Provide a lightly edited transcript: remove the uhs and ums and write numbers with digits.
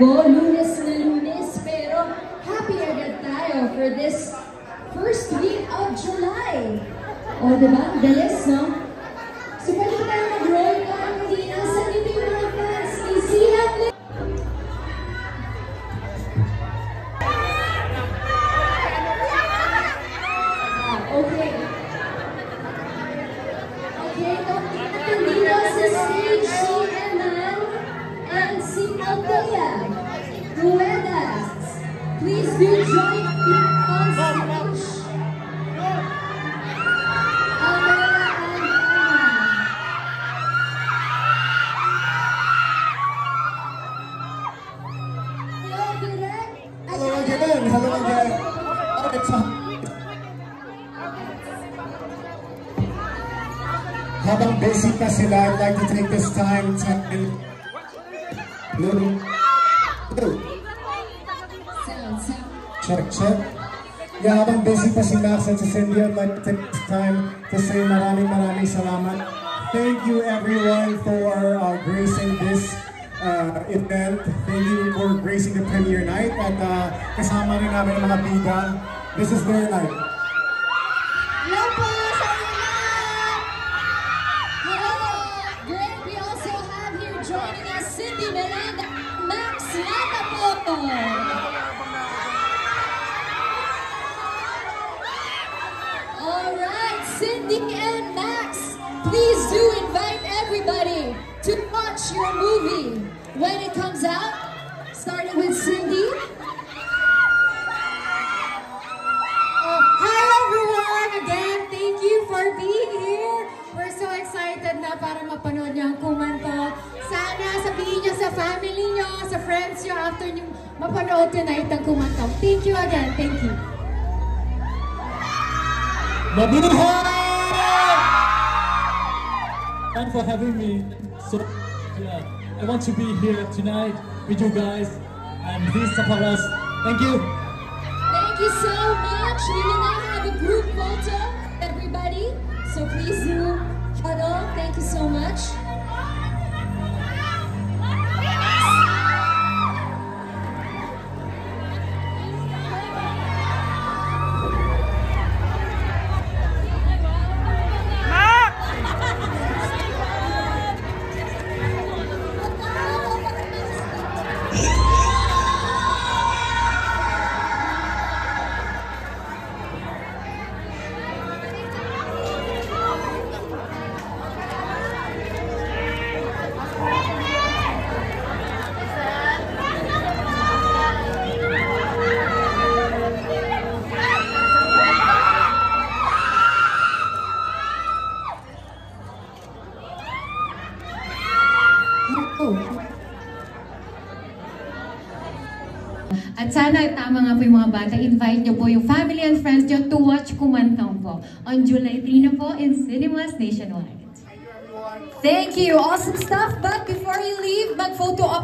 Linggo, Lunes na Lunes, pero happy agad tayo for this first week of July. O, diba? Dalis, no? So, pwede ko tayo mag-roll ka ang kanina. Saan dito yung mga fans? Easy and okay. Okay, nandito sa stage si Eman and si Althea Ruedas. Please do join me on stage. Althea and Eman. Hello, Direk. Hello again. Hello again. Habang busy pa sila, I'd like to take this time to... Check. Yeah, habang busy pa si Max and si Cindy, I'd like to take this time to say maraming salamat. Thank you everyone for gracing this event. Thank you for gracing the premiere night. At kasama rin namin ang mga bigang. This is their night. Hello po sa inyo! Hello! Great! We also have here joining us Cindy Miranda, Max Latapo! Alright, Cindy and Max, please do invite everybody to watch your movie when it comes out. Starting with Cindy. Hi everyone! Again, thank you for being here. We're so excited na para mapanood niyo ang Kumanto. Sana sabihin niyo sa family niyo, sa friends niyo after niyo mapanood tonight ang Kumanto. Thank you again. Thank you. Mabuhay! Thanks for having me. So, yeah, I want to be here tonight with you guys and please support us. Thank you. Thank you so much. We will now have a group photo, everybody. So please do huddle. Thank you so much. At sana tama nga po yung mga bata, invite niyo po yung family and friends niyo to watch Kumantong po on July 3 na po in cinemas nationwide. Thank you. Awesome stuff. But before you leave, mag-photo op